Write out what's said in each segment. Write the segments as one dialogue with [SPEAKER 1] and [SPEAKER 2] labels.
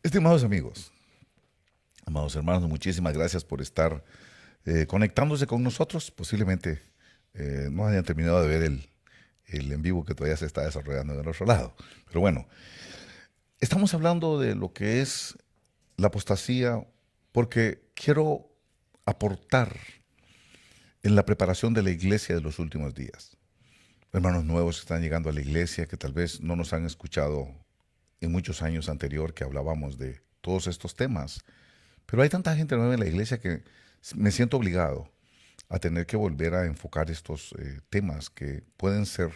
[SPEAKER 1] Estimados amigos, amados hermanos, muchísimas gracias por estar conectándose con nosotros. Posiblemente no hayan terminado de ver el en vivo que todavía se está desarrollando del otro lado. Pero bueno, estamos hablando de lo que es la apostasía porque quiero aportar en la preparación de la iglesia de los últimos días. Hermanos nuevos que están llegando a la iglesia, que tal vez no nos han escuchado en muchos años anterior que hablábamos de todos estos temas. Pero hay tanta gente nueva en la iglesia que me siento obligado a tener que volver a enfocar estos temas que pueden ser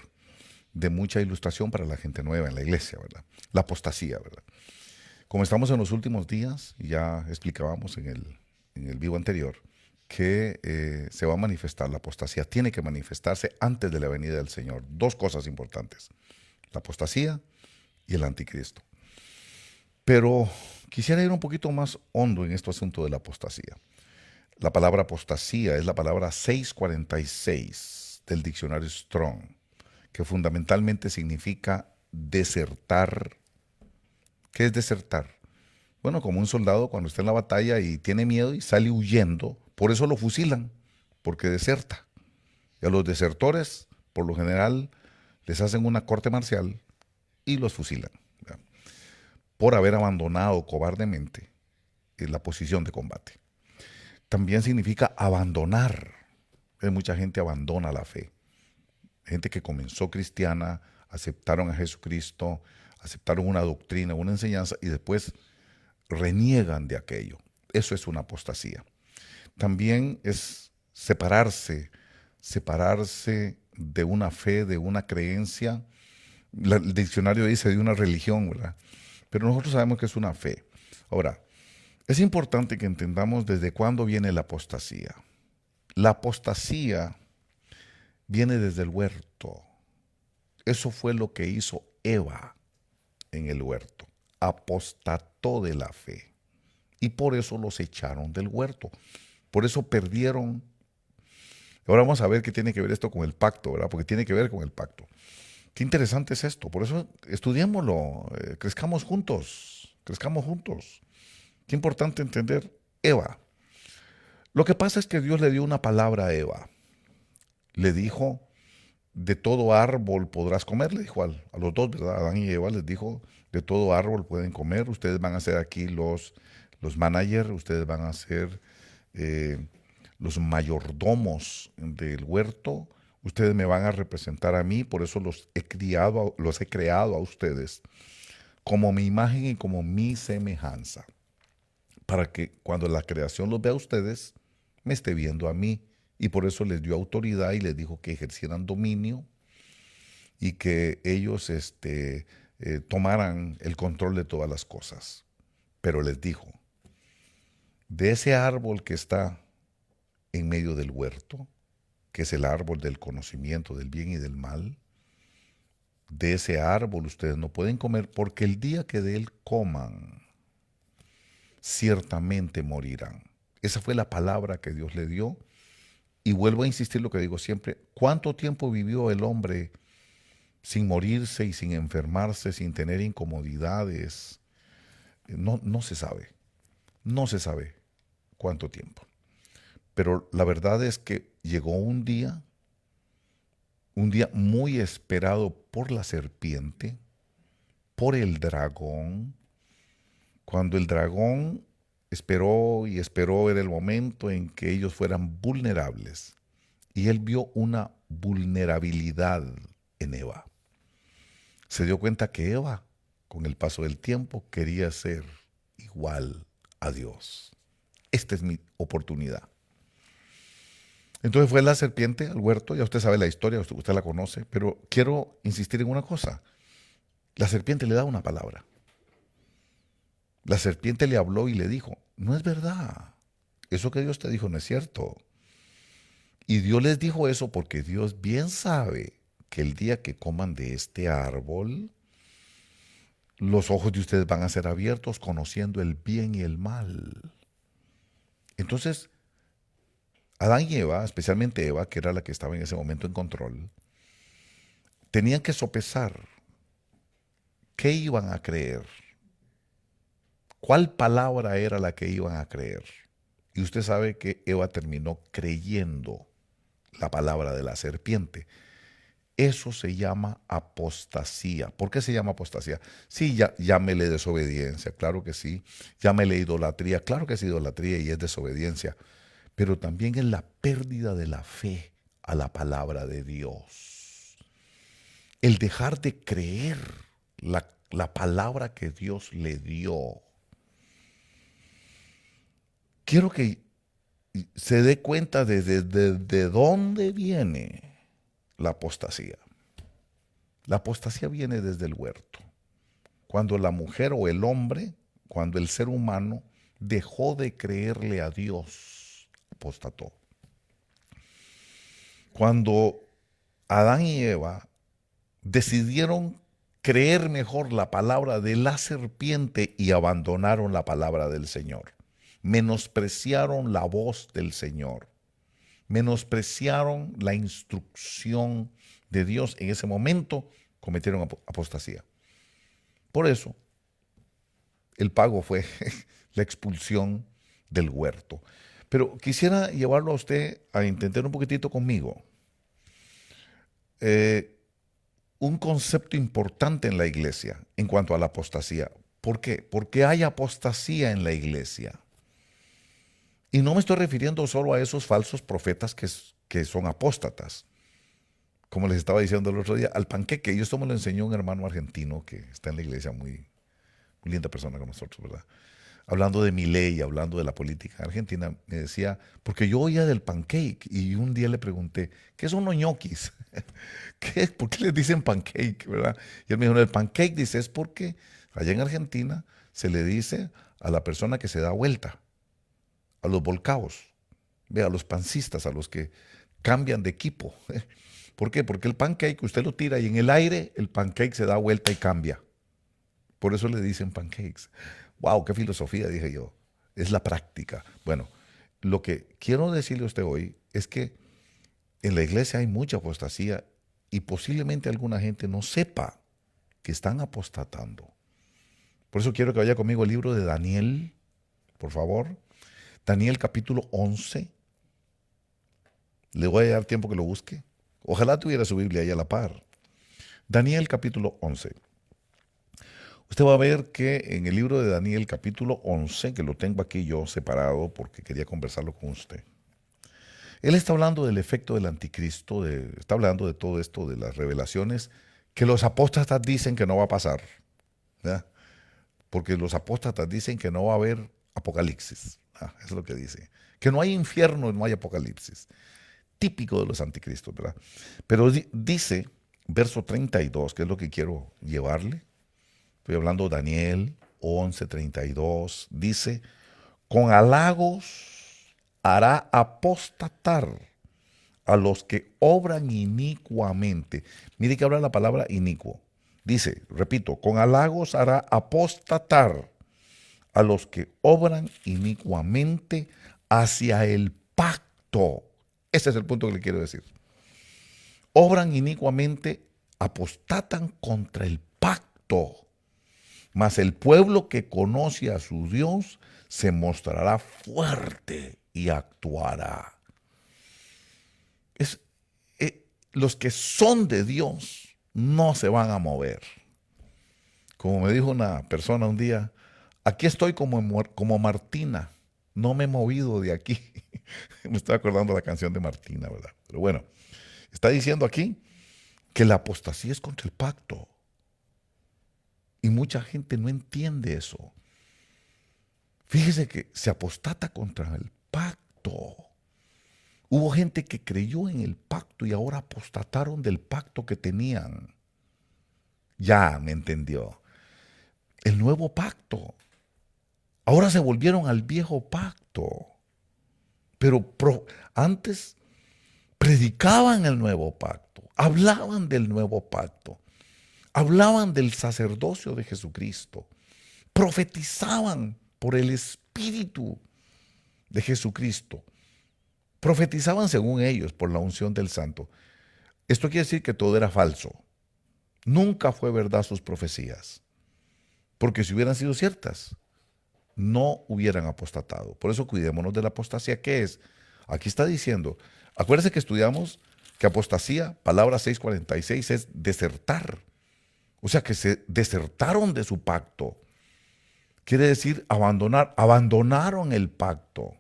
[SPEAKER 1] de mucha ilustración para la gente nueva en la iglesia, ¿verdad? La apostasía, ¿verdad? Como estamos en los últimos días, ya explicábamos en el vivo anterior, que se va a manifestar la apostasía, tiene que manifestarse antes de la venida del Señor. Dos cosas importantes, la apostasía y el anticristo. Pero quisiera ir un poquito más hondo en este asunto de la apostasía. La palabra apostasía es la palabra 646 del diccionario Strong, que fundamentalmente significa desertar. ¿Qué es desertar? Bueno, como un soldado cuando está en la batalla y tiene miedo y sale huyendo, por eso lo fusilan, porque deserta. Y a los desertores, por lo general, les hacen una corte marcial y los fusilan, ¿verdad? Por haber abandonado cobardemente la posición de combate. También significa abandonar. Mucha gente abandona la fe. Gente que comenzó cristiana, aceptaron a Jesucristo, aceptaron una doctrina, una enseñanza y después reniegan de aquello. Eso es una apostasía. También es separarse de una fe, de una creencia. El diccionario dice de una religión, ¿verdad? Pero nosotros sabemos que es una fe. Ahora, es importante que entendamos desde cuándo viene la apostasía. La apostasía viene desde el huerto. Eso fue lo que hizo Eva en el huerto. Apostató de la fe. Y por eso los echaron del huerto. Por eso perdieron. Ahora vamos a ver qué tiene que ver esto con el pacto, ¿verdad? Porque tiene que ver con el pacto. Qué interesante es esto. Por eso estudiémoslo, crezcamos juntos, crezcamos juntos. Qué importante entender Eva. Lo que pasa es que Dios le dio una palabra a Eva. Le dijo, de todo árbol podrás comer, le dijo a los dos, ¿verdad? Adán y Eva les dijo, de todo árbol pueden comer, ustedes van a ser aquí los managers, ustedes van a ser eh, los mayordomos del huerto, ustedes me van a representar a mí, por eso los he creado a ustedes como mi imagen y como mi semejanza, para que cuando la creación los vea a ustedes, me esté viendo a mí. Y por eso les dio autoridad y les dijo que ejercieran dominio y que ellos tomaran el control de todas las cosas. Pero les dijo, de ese árbol que está en medio del huerto, que es el árbol del conocimiento del bien y del mal, de ese árbol ustedes no pueden comer porque el día que de él coman, ciertamente morirán. Esa fue la palabra que Dios le dio. Y vuelvo a insistir lo que digo siempre, ¿cuánto tiempo vivió el hombre sin morirse y sin enfermarse, sin tener incomodidades? No, no se sabe, no se sabe cuánto tiempo. Pero la verdad es que llegó un día muy esperado por la serpiente, por el dragón, cuando el dragón esperó y esperó era el momento en que ellos fueran vulnerables. Y él vio una vulnerabilidad en Eva. Se dio cuenta que Eva, con el paso del tiempo, quería ser igual a Dios. Esta es mi oportunidad. Entonces fue la serpiente al huerto, ya usted sabe la historia, usted la conoce, pero quiero insistir en una cosa. La serpiente le da una palabra. La serpiente le habló y le dijo, no es verdad, eso que Dios te dijo no es cierto. Y Dios les dijo eso porque Dios bien sabe que el día que coman de este árbol, los ojos de ustedes van a ser abiertos conociendo el bien y el mal. Entonces, Adán y Eva, especialmente Eva, que era la que estaba en ese momento en control, tenían que sopesar qué iban a creer, ¿Cuál palabra era la que iban a creer? Y usted sabe que Eva terminó creyendo la palabra de la serpiente. Eso se llama apostasía. ¿Por qué se llama apostasía? Sí, llámele desobediencia, claro que sí. Llámele idolatría, claro que es idolatría y es desobediencia. Pero también es la pérdida de la fe a la palabra de Dios. El dejar de creer la palabra que Dios le dio. Quiero que se dé cuenta de dónde viene la apostasía. La apostasía viene desde el huerto. Cuando la mujer o el hombre, cuando el ser humano dejó de creerle a Dios, apostató. Cuando Adán y Eva decidieron creer mejor la palabra de la serpiente y abandonaron la palabra del Señor. Menospreciaron la voz del Señor. Menospreciaron la instrucción de Dios. En ese momento cometieron apostasía. Por eso, el pago fue la expulsión del huerto. Pero quisiera llevarlo a usted a entender un poquitito conmigo un concepto importante en la iglesia en cuanto a la apostasía. ¿Por qué? Porque hay apostasía en la iglesia. Y no me estoy refiriendo solo a esos falsos profetas que son apóstatas. Como les estaba diciendo el otro día, al panqueque. Y esto me lo enseñó un hermano argentino que está en la iglesia, muy linda persona con nosotros, ¿verdad? Hablando de Milei, hablando de la política argentina, me decía, porque yo oía del pancake y un día le pregunté, ¿qué son los ñoquis? ¿Por qué les dicen pancake, verdad? Y él me dijo, el pancake, dice, es porque allá en Argentina se le dice a la persona que se da vuelta, a los volcaos, a los pancistas, a los que cambian de equipo. ¿Por qué? Porque el pancake usted lo tira y en el aire el pancake se da vuelta y cambia. Por eso le dicen pancakes. ¡Wow! ¡Qué filosofía! Dije yo. Es la práctica. Bueno, lo que quiero decirle a usted hoy es que en la iglesia hay mucha apostasía y posiblemente alguna gente no sepa que están apostatando. Por eso quiero que vaya conmigo al libro de Daniel, por favor. Daniel capítulo 11. Le voy a dar tiempo que lo busque. Ojalá tuviera su Biblia ahí a la par. Daniel capítulo 11. Usted va a ver que en el libro de Daniel capítulo 11, que lo tengo aquí yo separado porque quería conversarlo con usted, él está hablando del efecto del anticristo, está hablando de todo esto, de las revelaciones que los apóstatas dicen que no va a pasar, ¿verdad? Porque los apóstatas dicen que no va a haber apocalipsis, eso es lo que dice, que no hay infierno y no hay apocalipsis, típico de los anticristos, ¿verdad? Pero dice, verso 32, que es lo que quiero llevarle. Estoy hablando de Daniel 11:32. Dice, con halagos hará apostatar a los que obran inicuamente. Mire que habla la palabra inicuo. Dice, repito, con halagos hará apostatar a los que obran inicuamente hacia el pacto. Ese es el punto que le quiero decir. Obran inicuamente, apostatan contra el pacto. Mas el pueblo que conoce a su Dios se mostrará fuerte y actuará. Los que son de Dios no se van a mover. Como me dijo una persona un día, aquí estoy como Martina, no me he movido de aquí. Me estoy acordando de la canción de Martina, ¿verdad? Pero bueno, está diciendo aquí que la apostasía es contra el pacto. Y mucha gente no entiende eso. Fíjese que se apostata contra el pacto. Hubo gente que creyó en el pacto y ahora apostataron del pacto que tenían. Ya me entendió. El nuevo pacto. Ahora se volvieron al viejo pacto. Pero antes predicaban el nuevo pacto. Hablaban del nuevo pacto. Hablaban del sacerdocio de Jesucristo. Profetizaban por el Espíritu de Jesucristo. Profetizaban según ellos por la unción del Santo. Esto quiere decir que todo era falso. Nunca fue verdad sus profecías. Porque si hubieran sido ciertas, no hubieran apostatado. Por eso cuidémonos de la apostasía. ¿Qué es? Aquí está diciendo, acuérdense que estudiamos que apostasía, palabra 646, es desertar. O sea que se desertaron de su pacto. Quiere decir abandonar, abandonaron el pacto.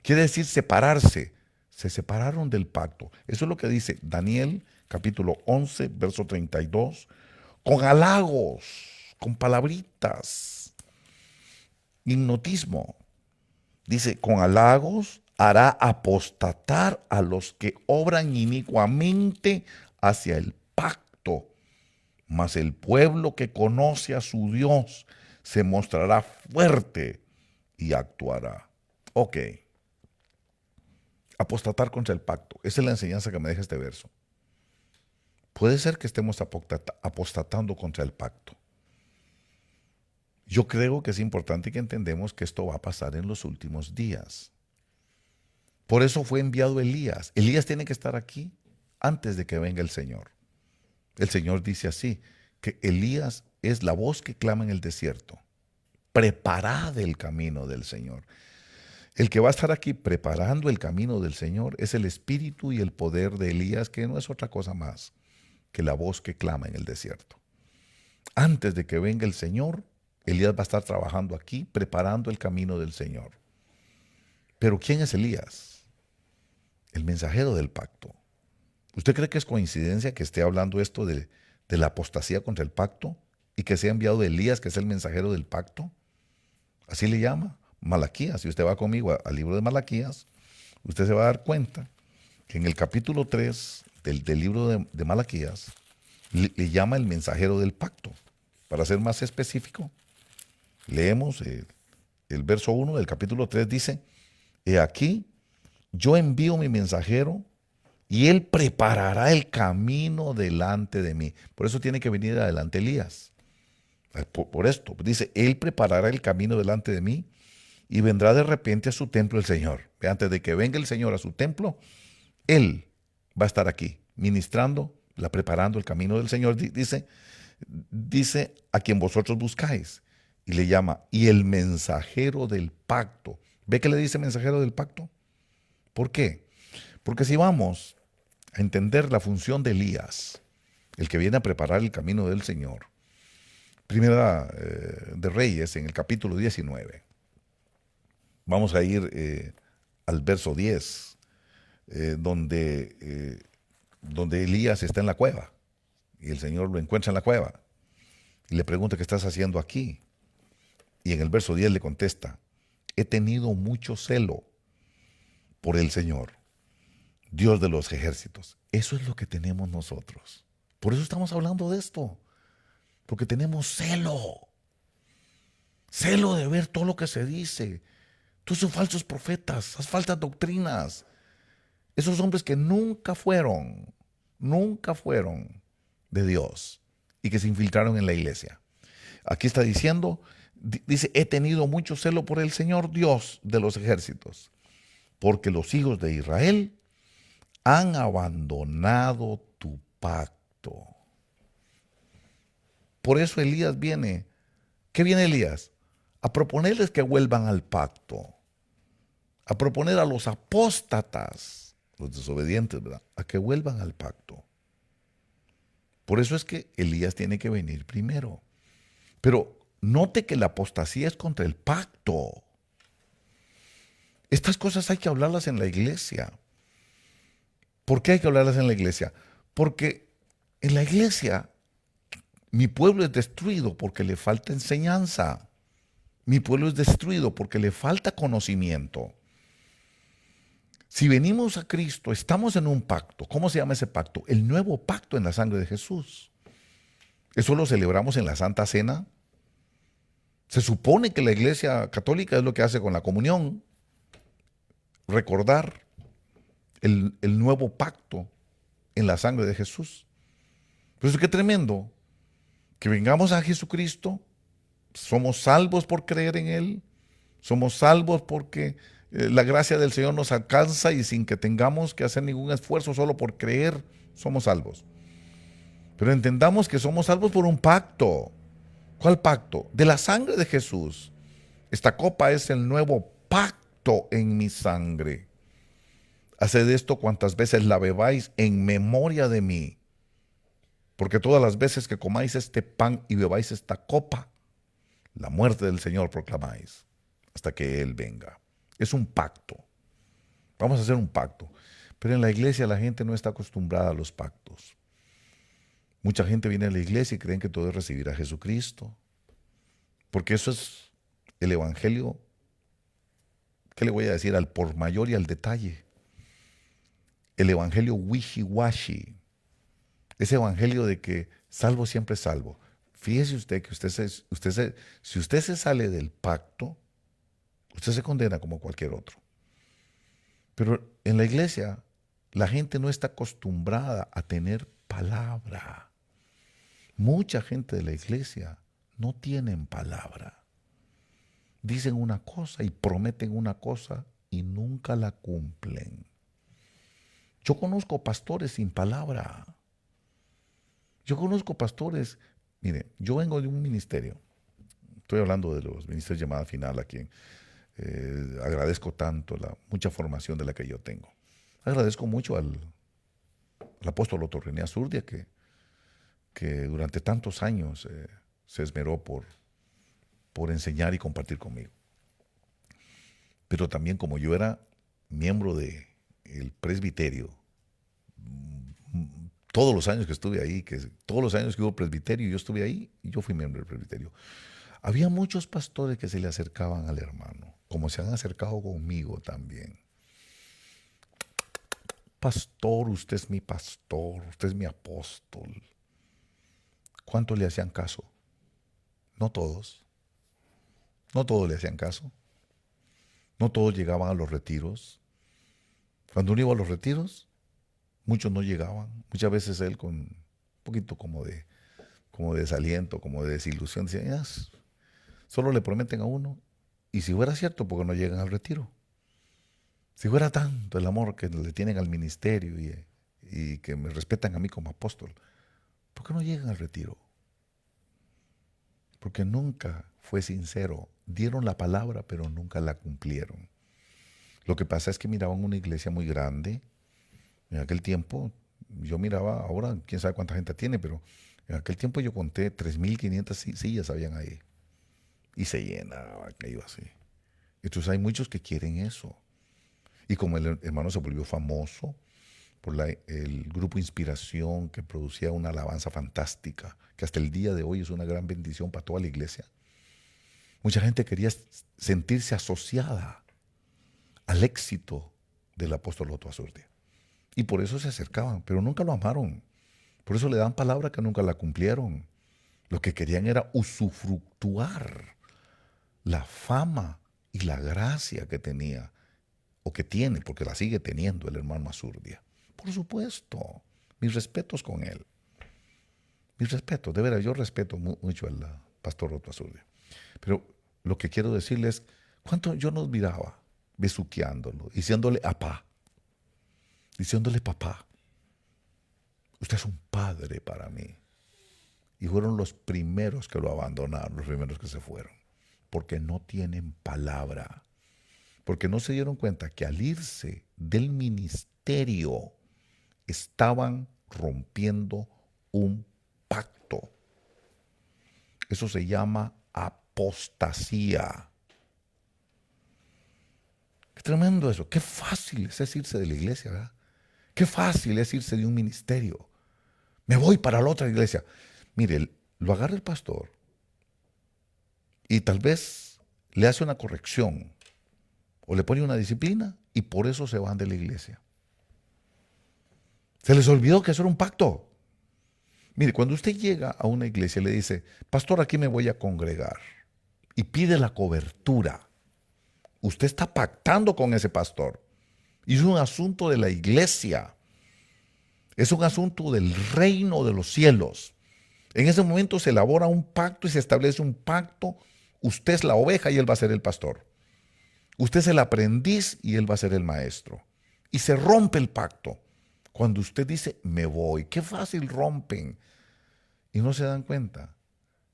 [SPEAKER 1] Quiere decir separarse. Se separaron del pacto. Eso es lo que dice Daniel capítulo 11, verso 32. Con halagos, con palabritas, hipnotismo. Dice, con halagos hará apostatar a los que obran inicuamente hacia el pacto. Mas el pueblo que conoce a su Dios se mostrará fuerte y actuará. Ok. Apostatar contra el pacto. Esa es la enseñanza que me deja este verso. Puede ser que estemos apostatando contra el pacto. Yo creo que es importante que entendemos que esto va a pasar en los últimos días. Por eso fue enviado Elías. Elías tiene que estar aquí antes de que venga el Señor. El Señor dice así, que Elías es la voz que clama en el desierto. Preparad el camino del Señor. El que va a estar aquí preparando el camino del Señor es el espíritu y el poder de Elías, que no es otra cosa más que la voz que clama en el desierto. Antes de que venga el Señor, Elías va a estar trabajando aquí, preparando el camino del Señor. Pero ¿quién es Elías? El mensajero del pacto. ¿Usted cree que es coincidencia que esté hablando esto de la apostasía contra el pacto y que sea enviado Elías, que es el mensajero del pacto? Así le llama Malaquías. Si usted va conmigo al libro de Malaquías, usted se va a dar cuenta que en el capítulo 3 del libro de Malaquías le llama el mensajero del pacto. Para ser más específico, leemos el verso 1 del capítulo 3, dice, he aquí, yo envío mi mensajero y él preparará el camino delante de mí. Por eso tiene que venir adelante Elías. Por esto, dice, él preparará el camino delante de mí y vendrá de repente a su templo el Señor. Antes de que venga el Señor a su templo, él va a estar aquí, ministrando, preparando el camino del Señor. Dice a quien vosotros buscáis. Y le llama, y el mensajero del pacto. ¿Ve que le dice mensajero del pacto? ¿Por qué? Porque si vamos a entender la función de Elías, el que viene a preparar el camino del Señor, Primera de Reyes, en el capítulo 19, vamos a ir al verso 10, donde Elías está en la cueva y el Señor lo encuentra en la cueva y le pregunta, ¿qué estás haciendo aquí? Y en el verso 10 le contesta, he tenido mucho celo por el Señor, Dios de los ejércitos. Eso es lo que tenemos nosotros. Por eso estamos hablando de esto, porque tenemos celo de ver todo lo que se dice, todos esos falsos profetas, esas falsas doctrinas, esos hombres que nunca fueron de Dios y que se infiltraron en la iglesia. Aquí está diciendo, dice, he tenido mucho celo por el Señor Dios de los ejércitos, porque los hijos de Israel han abandonado tu pacto. Por eso Elías viene. ¿Qué viene Elías? A proponerles que vuelvan al pacto, a proponer a los apóstatas, los desobedientes, ¿verdad?, a que vuelvan al pacto. Por eso es que Elías tiene que venir primero. Pero note que la apostasía es contra el pacto. Estas cosas hay que hablarlas en la iglesia. ¿Por qué hay que hablarlas en la iglesia? Porque en la iglesia mi pueblo es destruido porque le falta enseñanza. Mi pueblo es destruido porque le falta conocimiento. Si venimos a Cristo, estamos en un pacto. ¿Cómo se llama ese pacto? El nuevo pacto en la sangre de Jesús. Eso lo celebramos en la Santa Cena. Se supone que la Iglesia Católica es lo que hace con la comunión. Recordar el nuevo pacto en la sangre de Jesús. Pero eso qué tremendo. Que vengamos a Jesucristo, somos salvos por creer en Él, somos salvos porque la gracia del Señor nos alcanza y sin que tengamos que hacer ningún esfuerzo, solo por creer, somos salvos. Pero entendamos que somos salvos por un pacto. ¿Cuál pacto? De la sangre de Jesús. Esta copa es el nuevo pacto en mi sangre. Haced esto cuantas veces la bebáis en memoria de mí. Porque todas las veces que comáis este pan y bebáis esta copa, la muerte del Señor proclamáis hasta que Él venga. Es un pacto. Vamos a hacer un pacto. Pero en la iglesia la gente no está acostumbrada a los pactos. Mucha gente viene a la iglesia y creen que todo es recibir a Jesucristo. Porque eso es el evangelio, ¿qué le voy a decir? Al por mayor y al detalle. El evangelio wishy-washy. Ese evangelio de que salvo siempre salvo. Fíjese usted que si usted se sale del pacto, usted se condena como cualquier otro. Pero en la iglesia, la gente no está acostumbrada a tener palabra. Mucha gente de la iglesia no tienen palabra. Dicen una cosa y prometen una cosa y nunca la cumplen. Yo conozco pastores sin palabra. Yo conozco pastores, mire, yo vengo de un ministerio. Estoy hablando de los ministerios de llamada final, a quien agradezco tanto la mucha formación de la que yo tengo. Agradezco mucho al apóstol Otto René Azurdia, que durante tantos años se esmeró por enseñar y compartir conmigo. Pero también como yo era miembro del presbiterio, todos los años que estuve ahí, todos los años que hubo presbiterio, yo estuve ahí y yo fui miembro del presbiterio. Había muchos pastores que se le acercaban al hermano, como se han acercado conmigo también. Pastor, usted es mi pastor, usted es mi apóstol. ¿Cuántos le hacían caso? No todos. No todos le hacían caso. No todos llegaban a los retiros. Cuando uno iba a los retiros, muchos no llegaban. Muchas veces él con un poquito como de desaliento, como de desilusión, decía, solo le prometen a uno. Y si fuera cierto, ¿por qué no llegan al retiro? Si fuera tanto el amor que le tienen al ministerio y que me respetan a mí como apóstol, ¿por qué no llegan al retiro? Porque nunca fue sincero. Dieron la palabra, pero nunca la cumplieron. Lo que pasa es que miraban una iglesia muy grande. En aquel tiempo, yo miraba, ahora quién sabe cuánta gente tiene, pero en aquel tiempo yo conté 3,500 sillas habían ahí. Y se llenaba aquello así. Entonces hay muchos que quieren eso. Y como el hermano se volvió famoso por el grupo Inspiración, que producía una alabanza fantástica, que hasta el día de hoy es una gran bendición para toda la iglesia, mucha gente quería sentirse asociada al éxito del apóstol Otto Azurdia. Y por eso se acercaban, pero nunca lo amaron. Por eso le dan palabra que nunca la cumplieron. Lo que querían era usufructuar la fama y la gracia que tenía, o que tiene, porque la sigue teniendo el hermano Azurdia. Por supuesto, mis respetos con él. Mis respetos, de veras, yo respeto mucho al pastor Otto Azurdia. Pero lo que quiero decirles, ¿cuánto yo nos miraba besuqueándolo, diciéndole papá, usted es un padre para mí? Y fueron los primeros que lo abandonaron, los primeros que se fueron, porque no tienen palabra, porque no se dieron cuenta que al irse del ministerio estaban rompiendo un pacto. Eso se llama apostasía. Qué tremendo eso. Qué fácil es irse de la iglesia, ¿verdad? Qué fácil es irse de un ministerio. Me voy para la otra iglesia. Mire, lo agarra el pastor y tal vez le hace una corrección o le pone una disciplina y por eso se van de la iglesia. Se les olvidó que eso era un pacto. Mire, cuando usted llega a una iglesia y le dice, pastor, aquí me voy a congregar, y pide la cobertura, usted está pactando con ese pastor. Y es un asunto de la iglesia. Es un asunto del reino de los cielos. En ese momento se elabora un pacto y se establece un pacto. Usted es la oveja y él va a ser el pastor. Usted es el aprendiz y él va a ser el maestro. Y se rompe el pacto. Cuando usted dice, me voy, qué fácil rompen. Y no se dan cuenta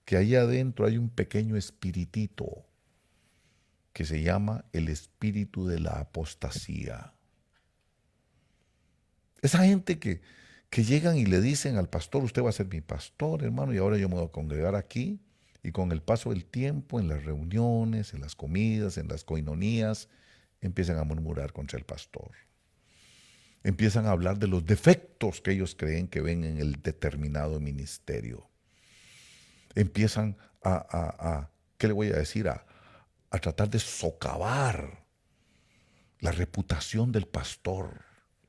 [SPEAKER 1] que ahí adentro hay un pequeño espiritito que se llama el espíritu de la apostasía. Esa gente que llegan y le dicen al pastor, usted va a ser mi pastor, hermano, y ahora yo me voy a congregar aquí. Y con el paso del tiempo, en las reuniones, en las comidas, en las coinonías, empiezan a murmurar contra el pastor. Empiezan a hablar de los defectos que ellos creen que ven en el determinado ministerio. Empiezan ¿qué le voy a decir? A tratar de socavar la reputación del pastor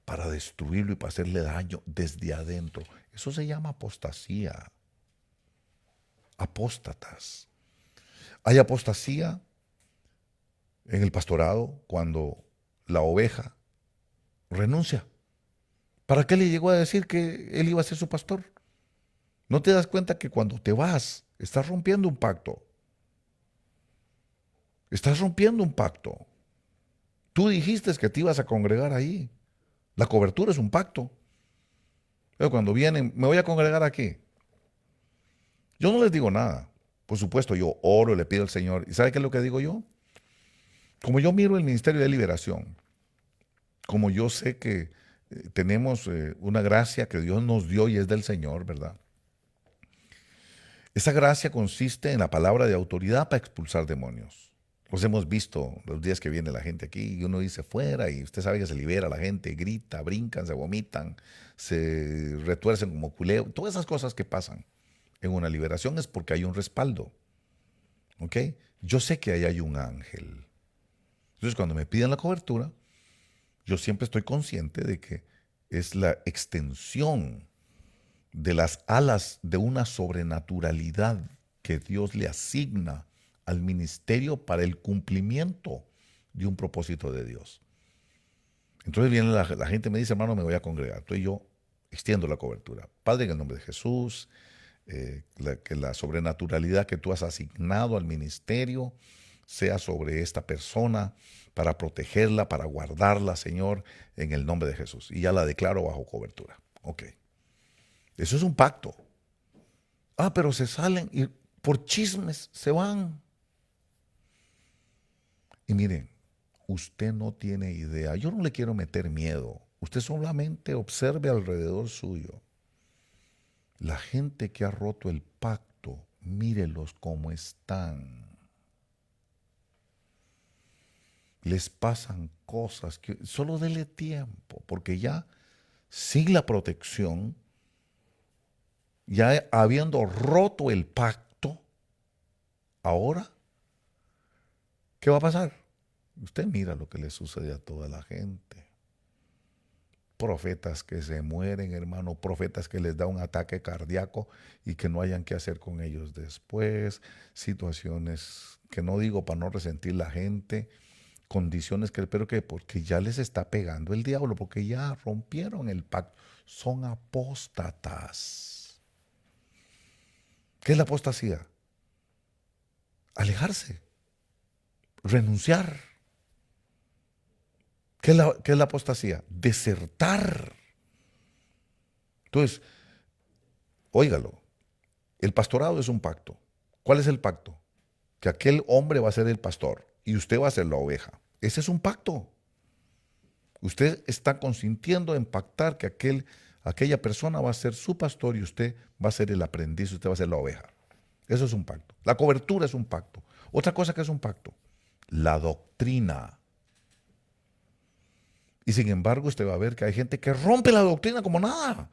[SPEAKER 1] para destruirlo y para hacerle daño desde adentro. Eso se llama apostasía. Apóstatas. Hay apostasía en el pastorado cuando la oveja renuncia. ¿Para qué le llegó a decir que él iba a ser su pastor? ¿No te das cuenta que cuando te vas, estás rompiendo un pacto? Estás rompiendo un pacto. Tú dijiste que te ibas a congregar ahí. La cobertura es un pacto. Pero cuando vienen, me voy a congregar aquí. Yo no les digo nada. Por supuesto, yo oro, le pido al Señor. ¿Y sabe qué es lo que digo yo? Como yo miro el Ministerio de Liberación, como yo sé que tenemos una gracia que Dios nos dio y es del Señor, ¿verdad? Esa gracia consiste en la palabra de autoridad para expulsar demonios. Los hemos visto los días que viene la gente aquí y uno dice fuera y usted sabe que se libera la gente, grita, brincan, se vomitan, se retuercen como culeo. Todas esas cosas que pasan en una liberación es porque hay un respaldo. ¿Ok? Yo sé que ahí hay un ángel. Entonces cuando me piden la cobertura, yo siempre estoy consciente de que es la extensión de las alas de una sobrenaturalidad que Dios le asigna al ministerio para el cumplimiento de un propósito de Dios. Entonces viene la gente me dice, hermano, me voy a congregar. Entonces yo extiendo la cobertura. Padre, en el nombre de Jesús, que la sobrenaturalidad que tú has asignado al ministerio sea sobre esta persona para protegerla, para guardarla, Señor, en el nombre de Jesús. Y ya la declaro bajo cobertura. Ok. Eso es un pacto. Pero se salen y por chismes se van. Y miren, usted no tiene idea. Yo no le quiero meter miedo. Usted solamente observe alrededor suyo. La gente que ha roto el pacto, mírelos cómo están. Les pasan cosas que solo dele tiempo, porque ya sin la protección, ya habiendo roto el pacto, ahora, ¿qué va a pasar? Usted mira lo que le sucede a toda la gente. Profetas que se mueren, hermano, profetas que les da un ataque cardíaco y que no hayan qué hacer con ellos después, situaciones que no digo para no resentir la gente, condiciones que espero que porque ya les está pegando el diablo, porque ya rompieron el pacto, son apóstatas. ¿Qué es la apostasía? Alejarse, renunciar. ¿Qué es la apostasía? Desertar. Entonces, óigalo, el pastorado es un pacto. ¿Cuál es el pacto? Que aquel hombre va a ser el pastor y usted va a ser la oveja. Ese es un pacto. Usted está consintiendo en pactar que aquella persona va a ser su pastor y usted va a ser el aprendiz, usted va a ser la oveja. Eso es un pacto. La cobertura es un pacto. Otra cosa que es un pacto, la doctrina. Y sin embargo usted va a ver que hay gente que rompe la doctrina como nada.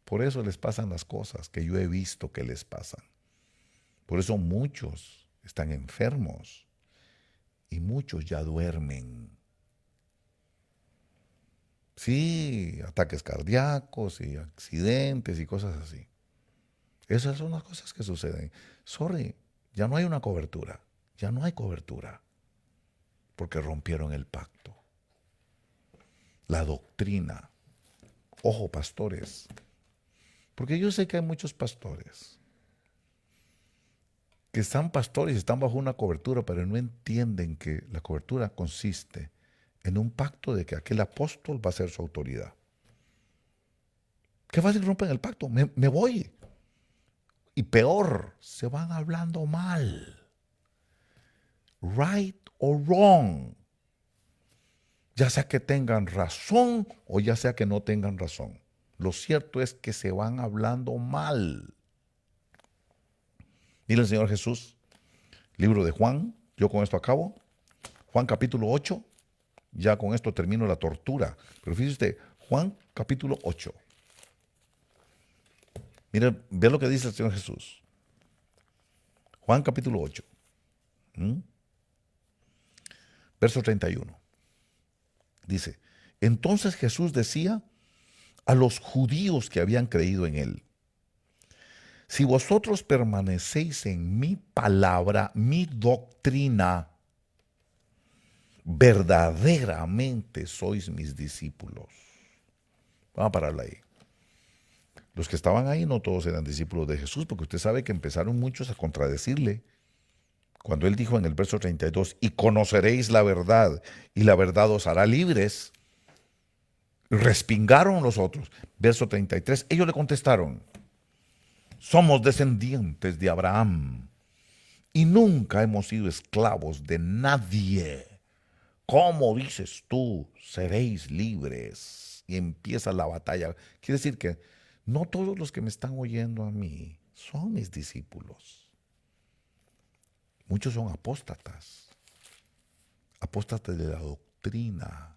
[SPEAKER 1] Por eso les pasan las cosas que yo he visto que les pasan. Por eso muchos están enfermos y muchos ya duermen. Sí, ataques cardíacos y accidentes y cosas así. Esas son las cosas que suceden. Sorry, ya no hay una cobertura. Ya no hay cobertura. Porque rompieron el pacto. La doctrina. Ojo, pastores. Porque yo sé que hay muchos pastores que están pastores y están bajo una cobertura, pero no entienden que la cobertura consiste en un pacto de que aquel apóstol va a ser su autoridad. ¿Qué fácil rompen el pacto? Me voy. Y peor, se van hablando mal. right or wrong. Ya sea que tengan razón o ya sea que no tengan razón. Lo cierto es que se van hablando mal. Mire el Señor Jesús, libro de Juan, yo con esto acabo. Juan capítulo 8, ya con esto termino la tortura. Pero fíjese usted, Juan capítulo 8. Mire, ve lo que dice el Señor Jesús. Juan capítulo 8. Verso 31. Dice, entonces Jesús decía a los judíos que habían creído en él, si vosotros permanecéis en mi palabra, mi doctrina, verdaderamente sois mis discípulos. Vamos a pararla ahí. Los que estaban ahí no todos eran discípulos de Jesús, porque usted sabe que empezaron muchos a contradecirle. Cuando él dijo en el verso 32, y conoceréis la verdad, y la verdad os hará libres, respingaron los otros. Verso 33, ellos le contestaron, somos descendientes de Abraham, y nunca hemos sido esclavos de nadie. ¿Cómo dices tú, seréis libres? Y empieza la batalla. Quiere decir que no todos los que me están oyendo a mí son mis discípulos. Muchos son apóstatas, apóstatas de la doctrina.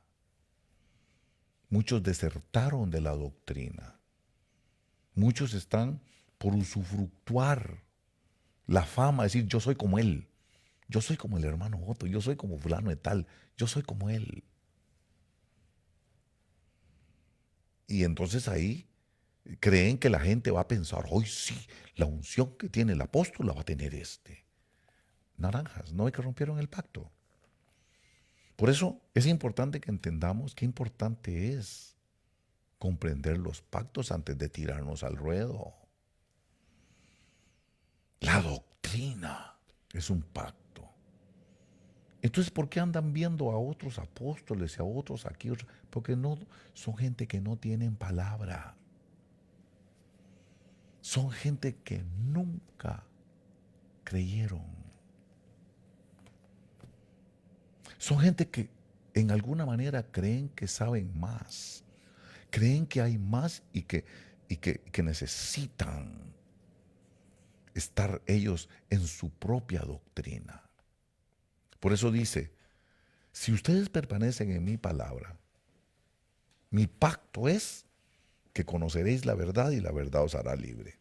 [SPEAKER 1] Muchos desertaron de la doctrina. Muchos están por usufructuar la fama, decir yo soy como él. Yo soy como el hermano Otto, yo soy como fulano de tal, yo soy como él. Y entonces ahí creen que la gente va a pensar, hoy sí, la unción que tiene el apóstol la va a tener este. Naranjas, no es que rompieron el pacto. Por eso es importante que entendamos qué importante es comprender los pactos antes de tirarnos al ruedo. La doctrina es un pacto. Entonces, ¿por qué andan viendo a otros apóstoles y a otros aquí? Porque no son gente que no tienen palabra. Son gente que nunca creyeron. Son gente que en alguna manera creen que saben más. Creen que hay más y que necesitan estar ellos en su propia doctrina. Por eso dice, si ustedes permanecen en mi palabra, mi pacto es que conoceréis la verdad y la verdad os hará libre.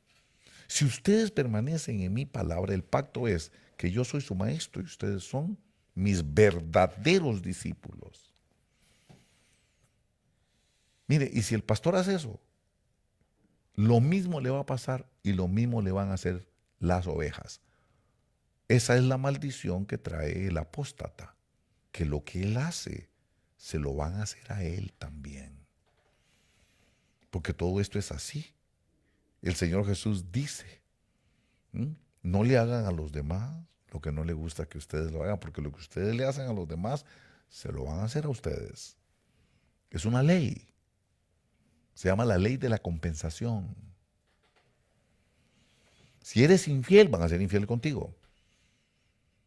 [SPEAKER 1] Si ustedes permanecen en mi palabra, el pacto es que yo soy su maestro y ustedes son mis verdaderos discípulos. Mire, y si el pastor hace eso, lo mismo le va a pasar y lo mismo le van a hacer las ovejas. Esa es la maldición que trae el apóstata, que lo que él hace, se lo van a hacer a él también. Porque todo esto es así. El Señor Jesús dice, no le hagan a los demás lo que no le gusta que ustedes lo hagan, porque lo que ustedes le hacen a los demás, se lo van a hacer a ustedes. Es una ley. Se llama la ley de la compensación. Si eres infiel, van a ser infieles contigo.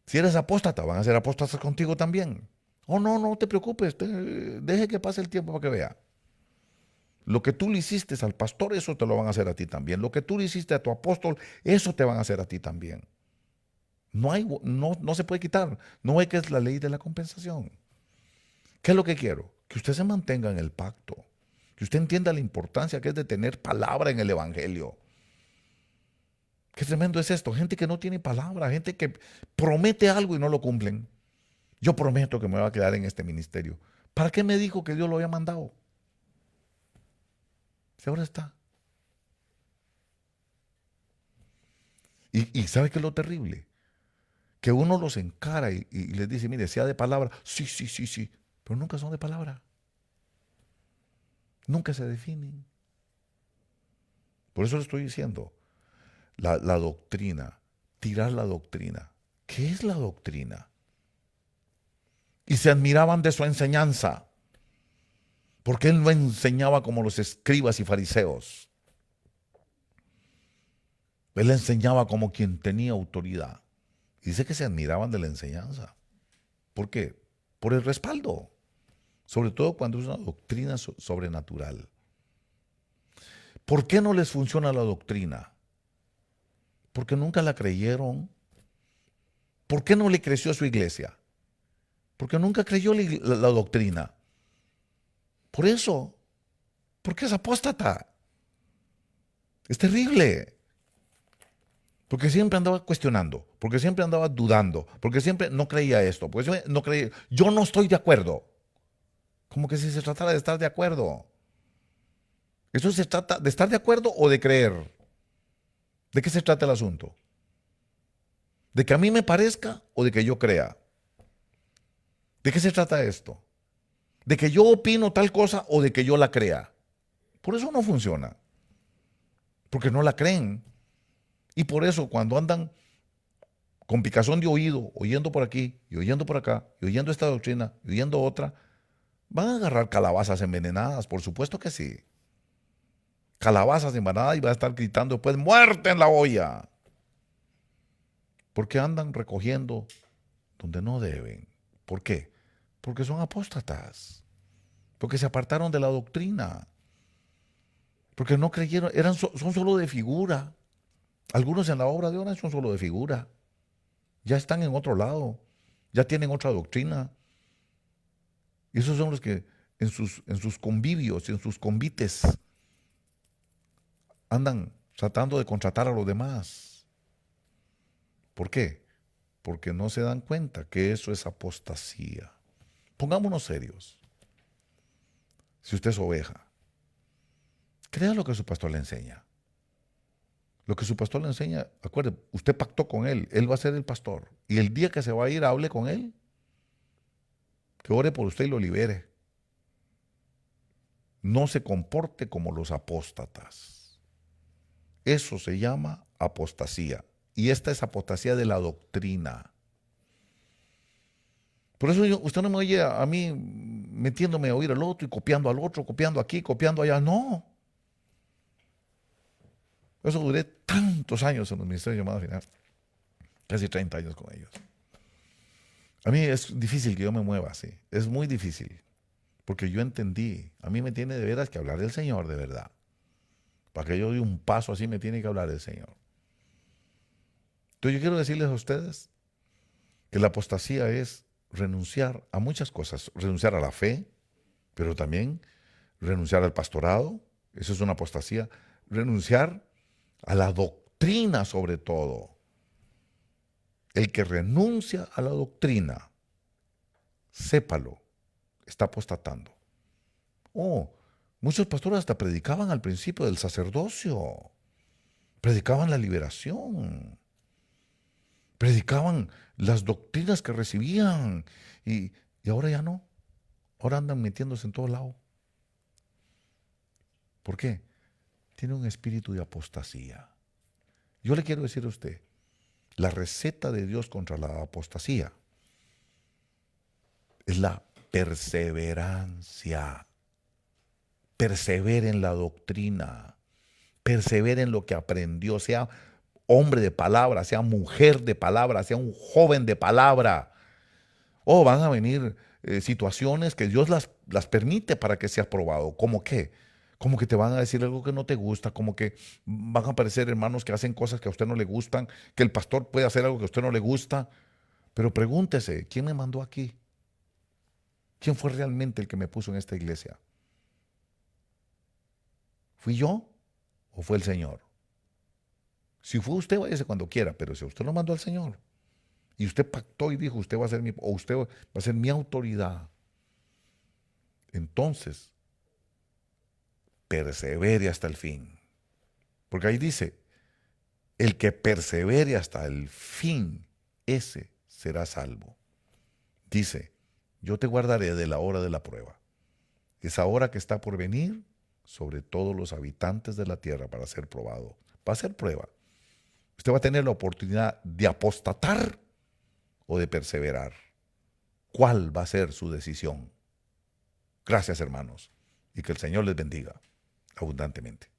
[SPEAKER 1] Si eres apóstata, van a ser apóstatas contigo también. Oh, no, no te preocupes, deje que pase el tiempo para que vea. Lo que tú le hiciste al pastor, eso te lo van a hacer a ti también. Lo que tú le hiciste a tu apóstol, eso te van a hacer a ti también. No se puede quitar. No es que es la ley de la compensación. ¿Qué es lo que quiero? Que usted se mantenga en el pacto. Que usted entienda la importancia que es de tener palabra en el evangelio. Qué tremendo es esto. Gente que no tiene palabra, gente que promete algo y no lo cumplen. Yo prometo que me voy a quedar en este ministerio. ¿Para qué me dijo que Dios lo había mandado? Si ahora está. Y ¿sabe qué es lo terrible? Que uno los encara y les dice, mire, sea de palabra, sí, sí, sí, sí, pero nunca son de palabra. Nunca se definen. Por eso le estoy diciendo, la doctrina, tirar la doctrina. ¿Qué es la doctrina? Y se admiraban de su enseñanza, porque él no enseñaba como los escribas y fariseos. Él enseñaba como quien tenía autoridad. Y dice que se admiraban de la enseñanza. ¿Por qué? Por el respaldo, sobre todo cuando es una doctrina sobrenatural. ¿Por qué no les funciona la doctrina? Porque nunca la creyeron. ¿Por qué no le creció a su iglesia? Porque nunca creyó la doctrina. Por eso, porque es apóstata. Es terrible. Porque siempre andaba cuestionando, porque siempre andaba dudando, porque siempre no creía esto, porque siempre no creía, yo no estoy de acuerdo. Como que si se tratara de estar de acuerdo. ¿Eso se trata de estar de acuerdo o de creer? ¿De qué se trata el asunto? ¿De que a mí me parezca o de que yo crea? ¿De qué se trata esto? ¿De que yo opino tal cosa o de que yo la crea? Por eso no funciona. Porque no la creen. Y por eso cuando andan con picazón de oído, oyendo por aquí y oyendo por acá, y oyendo esta doctrina y oyendo otra, van a agarrar calabazas envenenadas, por supuesto que sí. Calabazas envenenadas y van a estar gritando después, ¡muerte en la olla! Porque andan recogiendo donde no deben. ¿Por qué? Porque son apóstatas. Porque se apartaron de la doctrina. Porque no creyeron, son solo de figura. Algunos en la obra de ahora son solo de figura. Ya están en otro lado. Ya tienen otra doctrina. Y esos son los que en sus convivios, en sus convites, andan tratando de contratar a los demás. ¿Por qué? Porque no se dan cuenta que eso es apostasía. Pongámonos serios. Si usted es oveja, crea lo que su pastor le enseña. Lo que su pastor le enseña, acuerde, usted pactó con él va a ser el pastor. Y el día que se va a ir, hable con él, que ore por usted y lo libere. No se comporte como los apóstatas. Eso se llama apostasía. Y esta es apostasía de la doctrina. Por eso usted no me oye a mí metiéndome a oír al otro y copiando al otro, copiando aquí, copiando allá. No. Eso duré tantos años en los ministerios de llamada final. Casi 30 años con ellos. A mí es difícil que yo me mueva así. Es muy difícil. Porque yo entendí. A mí me tiene de veras que hablar del Señor de verdad. Para que yo dé un paso así me tiene que hablar del Señor. Entonces yo quiero decirles a ustedes que la apostasía es renunciar a muchas cosas. Renunciar a la fe, pero también renunciar al pastorado. Eso es una apostasía. Renunciar a la doctrina sobre todo. El que renuncia a la doctrina, sépalo, está apostatando. Oh, muchos pastores hasta predicaban al principio del sacerdocio. Predicaban la liberación. Predicaban las doctrinas que recibían. Y ahora ya no. Ahora andan metiéndose en todo lado. ¿Por qué? Tiene un espíritu de apostasía. Yo le quiero decir a usted, la receta de Dios contra la apostasía es la perseverancia. Persevere en la doctrina. Persevere en lo que aprendió. Sea hombre de palabra, sea mujer de palabra, sea un joven de palabra. O van a venir situaciones que Dios las permite para que sea probado. ¿Cómo qué? Como que te van a decir algo que no te gusta, como que van a aparecer hermanos que hacen cosas que a usted no le gustan, que el pastor puede hacer algo que a usted no le gusta. Pero pregúntese, ¿quién me mandó aquí? ¿Quién fue realmente el que me puso en esta iglesia? ¿Fui yo o fue el Señor? Si fue usted, váyase cuando quiera, pero si usted lo mandó al Señor y usted pactó y dijo, usted va a ser usted va a ser mi autoridad, entonces persevere hasta el fin. Porque ahí dice, el que persevere hasta el fin, ese será salvo. Dice, yo te guardaré de la hora de la prueba. Esa hora que está por venir sobre todos los habitantes de la tierra para ser probado. Va a ser prueba. Usted va a tener la oportunidad de apostatar o de perseverar. ¿Cuál va a ser su decisión? Gracias, hermanos, y que el Señor les bendiga abundantemente.